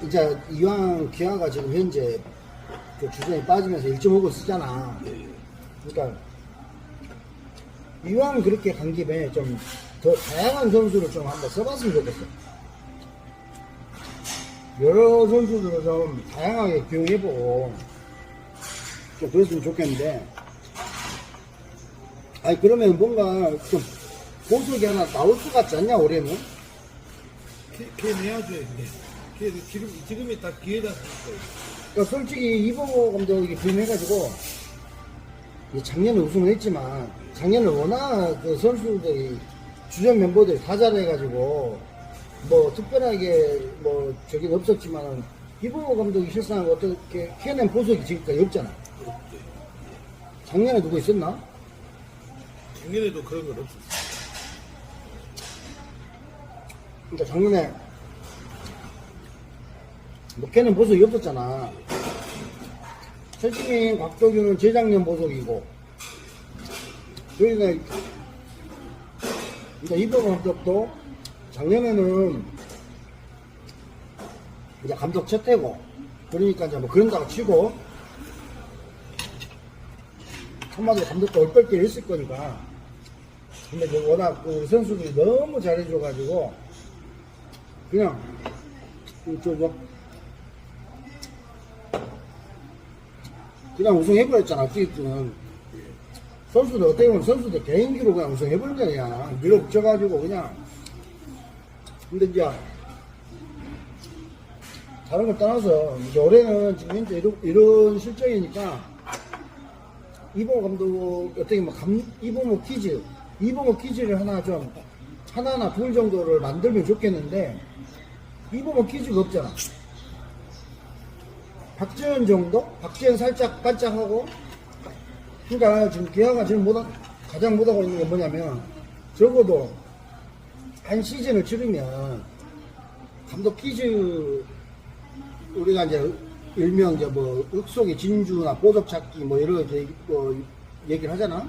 이제 이왕 기아가 지금 현재 그 주전이 빠지면서 1.5고 쓰잖아. 그러니까 이왕 그렇게 간 김에 좀 더 다양한 선수를 좀 한번 써봤으면 좋겠어. 여러 선수들을 좀 다양하게 기용해보고 좀 그랬으면 좋겠는데, 아니 그러면 뭔가 좀 보석이 하나 나올 것 같지 않냐 올해는? 걔 내야죠, 근데. 걔 지금이 딱 기회다 쓸 거예요. 그러니까 솔직히 이봉호 감독이 부임해가지고 작년에 우승을 했지만 작년에 워낙 그 선수들이 주전 멤버들이 다 잘해가지고 뭐 특별하게 뭐 저긴 없었지만 이봉호 감독이 실상 어떻게 캐낸 보석이 지금까지 없잖아. 작년에 누구 있었나? 작년에도 그런 건 없었어요. 그러니까 작년에 뭐 캐낸 보석이 없었잖아. 최지민, 곽도규는 재작년 보석이고, 그러니까 이봉호 감독도 작년에는 이제 감독 첫 해고, 그러니까 이제 뭐 그런다고 치고, 한마디로 감독도 얼떨결에 했을 거니까. 근데 이제 워낙 그 선수들이 너무 잘해줘가지고, 그냥, 그냥 우승해버렸잖아, 어찌됐든. 선수들, 어떻게 보면 선수들 개인기로 그냥 우승해버린 거야. 밀어붙여가지고, 그냥. 근데 이제, 다른 걸 떠나서, 이제 올해는 지금 현재 이런 실정이니까, 이봉호 감독, 어떻게 보면 이봉호 퀴즈를 하나 좀, 하나나 둘 정도를 만들면 좋겠는데, 이봉호 퀴즈가 없잖아. 박지현 정도? 박지현 살짝 반짝하고. 그러니까 지금 기아가 지금 가장 못하고 있는 게 뭐냐면, 적어도 한 시즌을 치르면 감독 퀴즈, 우리가 이제 일명 이제 뭐 윽속의 진주나 보석 찾기 뭐 이런 얘기를 하잖아.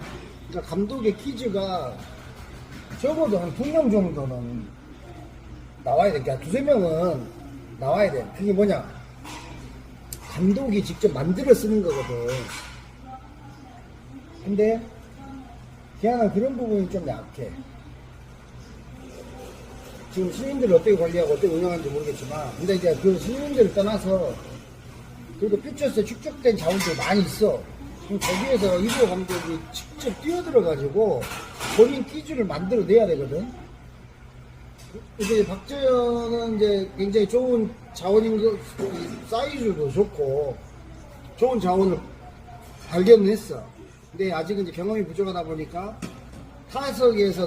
그러니까 감독의 퀴즈가 적어도 한 2명 정도는 나와야 돼. 그러니까 2~3명은 나와야 돼. 그게 뭐냐? 감독이 직접 만들어 쓰는 거거든. 근데 기아는 그런 부분이 좀 약해. 지금 신인들을 어떻게 관리하고 어떻게 운영하는지 모르겠지만, 근데 이제 그 신인들을 떠나서 그래도 퓨처스에 축적된 자원들이 많이 있어. 그럼 거기에서 이보 감독이 직접 뛰어들어가지고 본인 퀴즈를 만들어내야 되거든. 이제 박재현은 이제 굉장히 좋은 자원인 거, 사이즈도 좋고 좋은 자원을 발견을 했어. 근데 아직은 이제 경험이 부족하다 보니까 타석에서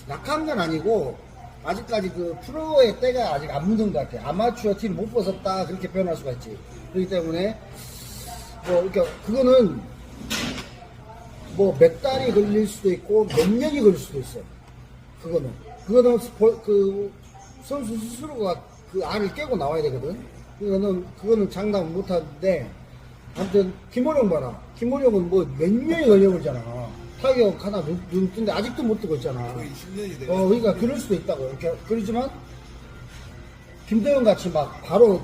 약한 건 아니고 아직까지 그 프로의 때가 아직 안 묻은 것 같아. 아마추어 팀 못 벗었다, 그렇게 표현할 수가 있지. 그렇기 때문에 뭐 그러니까 그거는 뭐 몇 달이 걸릴 수도 있고 몇 년이 걸릴 수도 있어. 그거는 그 선수 스스로가 그 알을 깨고 나와야 되거든. 그거는 장담 못 하는데, 아무튼 김호령 봐라. 김호령은 뭐 몇 년이 걸려버리잖아. 타격 하나 눈 뜬데 아직도 못 뜨고 있잖아. 거의 10년이 돼. 그러니까 그럴 수도 있다고. 그렇지만 김대현 같이 막 바로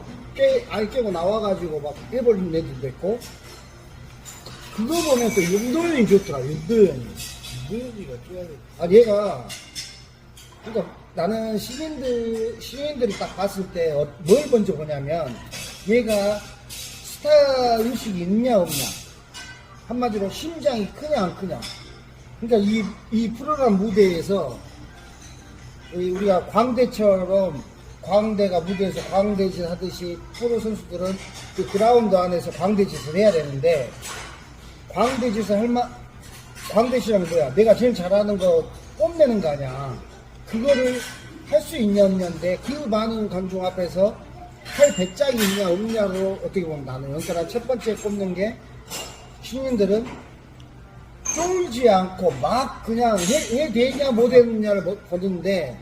알 깨고 나와가지고 막 해버리는 애들도 있고. 그거 보면 또 윤도현이 좋더라. 윤도현이. 유현이가 뛰어야 돼. 아, 얘가, 그러니까 나는 시민들이 딱 봤을 때 뭘 먼저 보냐면, 얘가 스타 의식이 있냐 없냐. 한마디로 심장이 크냐 안 크냐. 그러니까 이 프로그램 무대에서 우리가 광대처럼, 광대가 무대에서 광대짓 하듯이 프로 선수들은 그 그라운드 안에서 광대짓을 해야 되는데, 광대짓이란 뭐야? 내가 제일 잘하는 거 뽐내는 거 아니야. 그거를 할 수 있냐 없냐인데, 그 많은 관중 앞에서 할 배짱이 있냐 없냐로 어떻게 보면 나는. 그러니까 첫 번째 꼽는 게, 신인들은 쫄지 않고 막 그냥 해 되냐 못 되느냐를 보는데,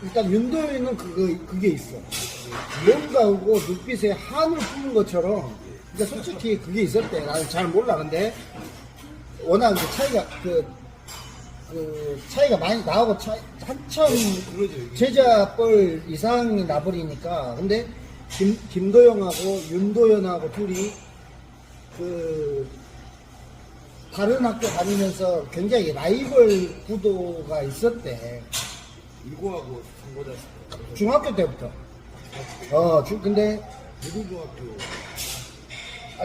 일단 윤도현은 그게 있어. 뭔가 오고 눈빛에 한을 품은 것처럼. 그러니까 솔직히 그게 있었대. 나는 잘 몰라. 근데 워낙 그 차이가 많이 나하고 한참 그러죠. 이게. 제자뻘 이상이 나버리니까. 근데 김도영하고 윤도현하고 둘이 그 다른 학교 다니면서 굉장히 라이벌 구도가 있었대. 일고하고 선고자 중학교 때부터. 근데 미국 중학교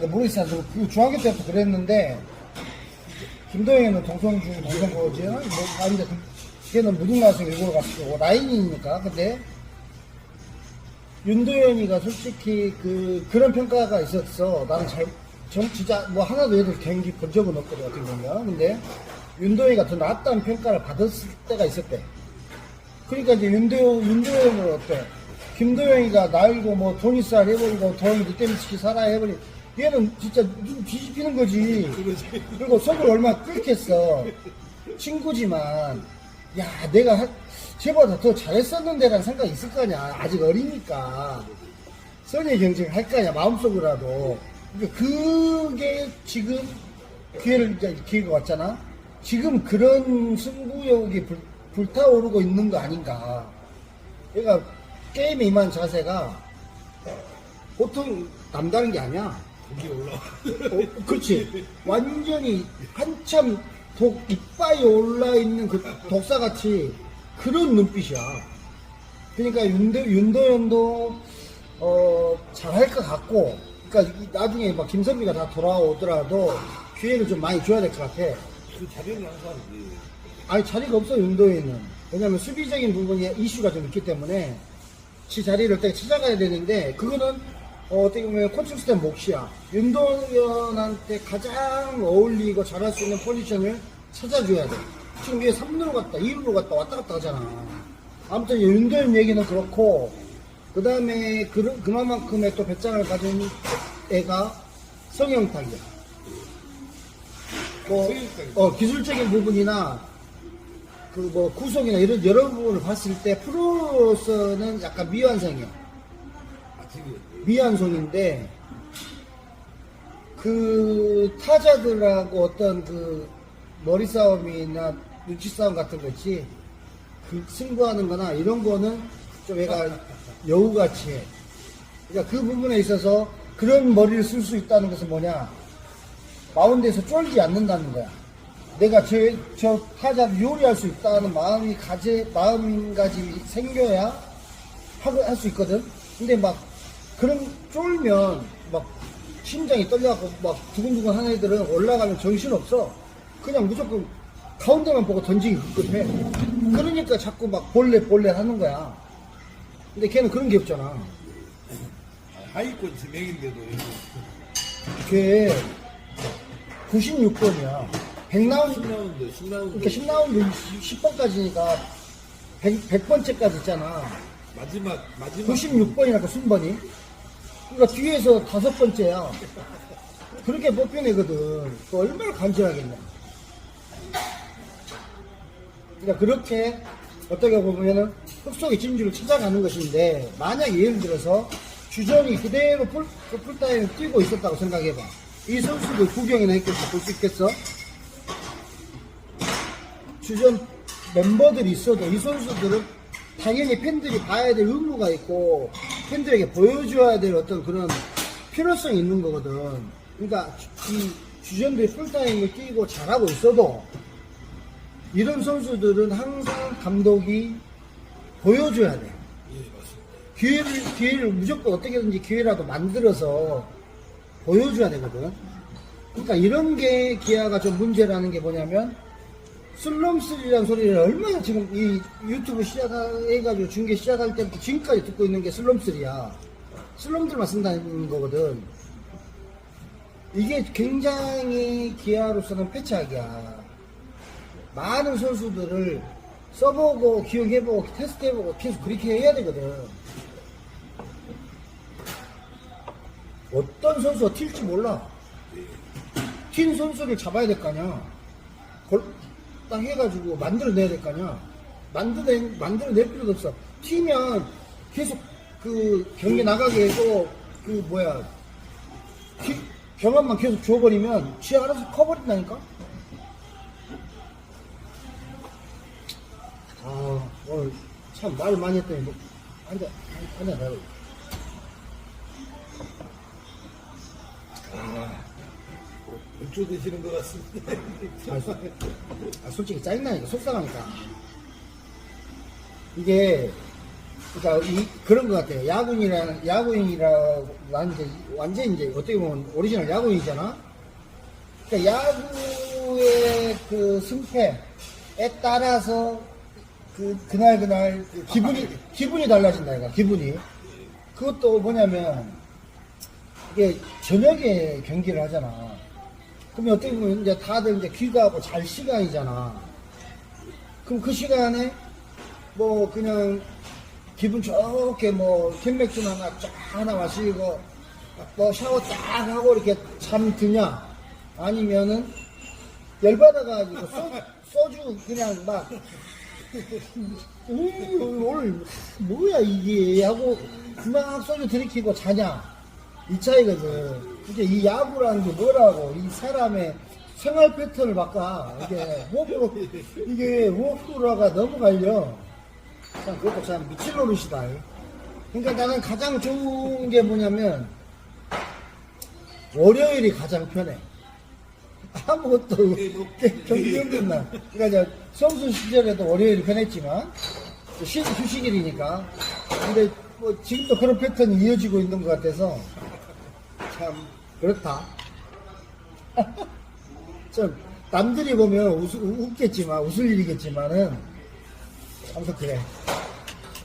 모르겠어. 그 중학교 때부터 그랬는데 김도영이는 동성고지. 뭐 아닌데 걔는 무등 나와서 일본을 갔고 라인이니까. 근데 윤도현이가 솔직히 그런 평가가 있었어. 나는 진짜 뭐 하나도 얘들 경기 본 적은 없거든 어떻게 보면. 근데 윤도현이가 더 낫다는 평가를 받았을 때가 있었대. 그러니까 이제 윤도현은 어때? 김도영이가 나이고 뭐 돈 있어야 해버리고 돈 롯데미치키 살아야 해버리. 얘는 진짜 눈 뒤집히는 거지. 그리고 속을 얼마나 끓겠어. 친구지만 야 내가 쟤보다 더 잘했었는데라는 생각이 있을 거 아니야. 아직 어리니까 선의 경쟁을 할 거 아니야. 마음속으로라도. 그러니까 그게 지금 기회가 왔잖아. 지금 그런 승부욕이 불타오르고 있는 거 아닌가. 그러니까 게임에 임한 자세가 보통 남다른 게 아니야. 거기 올라와. 그렇지. 완전히 한참 이빨이 올라있는 그 독사같이 그런 눈빛이야. 그러니까 윤도현도 잘할 것 같고, 그러니까 나중에 막 김선비가 다 돌아오더라도 기회를 좀 많이 줘야 될 것 같아. 그 자리는 항상 아니 자리가 없어 윤도현은. 왜냐면 수비적인 부분이 이슈가 좀 있기 때문에 지 자리를 어떻게 찾아가야 되는데 그거는 어떻게 보면 코칭 스텝 몫이야. 윤도현한테 가장 어울리고 잘할 수 있는 포지션을 찾아줘야 돼. 지금 얘 3루로 갔다 2루로 갔다 왔다 갔다 하잖아. 아무튼 윤도현 얘기는 그렇고, 그 다음에 그만큼의 또 배짱을 가진 애가 성영탁이야. 기술적인 부분이나 구속이나 이런 여러 부분을 봤을 때 프로로서는 약간 미완성이야. 미완성인데 그 타자들하고 어떤 그 머리 싸움이나 눈치 싸움 같은 거 있지. 그 승부하는 거나 이런 거는 좀 얘가 여우같이 해. 그러니까 그 부분에 있어서 그런 머리를 쓸 수 있다는 것은 뭐냐? 마운드에서 쫄지 않는다는 거야. 내가 저 타자를 요리할 수 있다는 마음가짐이 생겨야 할 수 있거든. 근데 막 그런 쫄면 막 심장이 떨려갖고 막 두근두근 하는 애들은 올라가면 정신없어. 그냥 무조건 가운데만 보고 던지기 급급해. 그러니까 자꾸 막 볼넷 하는 거야. 근데 걔는 그런 게 없잖아. 하위권 지명인데도 걔 96번이야. 100라운드, 10라운드 그러니까 10라운드 10번까지니까 100번째까지 있잖아. 마지막 96번이라고 순번이. 그러니까 뒤에서 5번째야. 그렇게 뽑힌 애거든. 또 얼마나 간절하겠냐. 그러니까 그렇게 어떻게 보면은 흙속의 진주를 찾아가는 것인데, 만약 예를 들어서 주전이 그대로 풀타임을 뛰고 있었다고 생각해봐. 이 선수들 구경이나 했겠어? 볼 수 있겠어? 주전 멤버들이 있어도 이 선수들은 당연히 팬들이 봐야 될 의무가 있고 팬들에게 보여줘야 될 어떤 그런 필요성이 있는 거거든. 그러니까 이 주전들이 풀타임을 뛰고 잘하고 있어도 이런 선수들은 항상 감독이 보여줘야 돼. 기회를 무조건 어떻게든지 기회라도 만들어서 보여줘야 되거든. 그러니까 이런 게 기아가 좀 문제라는 게 뭐냐면, 슬럼스리라는 소리를 얼마나 지금 이 유튜브 시작해가지고 중계 시작할 때부터 지금까지 듣고 있는 게 슬럼스리야. 슬럼들만 쓴다는 거거든. 이게 굉장히 기아로서는 패착이야. 많은 선수들을 써보고 기억해보고 테스트해보고 계속 그렇게 해야 되거든. 어떤 선수가 튈지 몰라. 튄 선수를 잡아야 될 거 아니야. 딱 해가지고 만들어내야 될 거 아니야. 만들어낼 필요도 없어. 튀면 계속 그 경기 나가게 해도 경험만 계속 줘버리면 지 알아서 커버린다니까. 아, 오늘 참 말을 많이 했더니, 뭐, 한잔 하고. 맥주 드시는 것 같습니다. 솔직히 짜증나니까, 속상하니까. 이게, 그러니까 그런 것 같아요. 야구인이라는 이제 완전 이제 어떻게 보면 오리지널 야구인이잖아. 그러니까 야구의 그 승패에 따라서 그날 그 기분이 달라진다, 이거 기분이. 그것도 뭐냐면 이게 저녁에 경기를 하잖아. 그러면 어떻게 보면 이제 다들 이제 귀가하고 잘 시간이잖아. 그럼 그 시간에 뭐 그냥 기분 좋게 뭐 캔맥주나 하나 마시고 뭐 샤워 딱 하고 이렇게 잠드냐, 아니면은 열받아가지고 소주 그냥 막 오늘 뭐야 이게 하고 막 소주 들이키고 자냐, 이 차이거든. 이게 이 야구라는 게 뭐라고, 이 사람의 생활 패턴을 바꿔. 이게 호불호가 너무 갈려. 참, 그것도 참 미칠 노릇이다. 그러니까 나는 가장 좋은 게 뭐냐면, 월요일이 가장 편해. 아무것도 경기 없는 날. 그러니까 선수 시절에도 월요일이 편했지만, 휴식일이니까. 근데 뭐 지금도 그런 패턴이 이어지고 있는 것 같아서, 참, 그렇다. 좀, 남들이 보면 웃겠지만, 웃을 일이겠지만은, 아무튼 그래.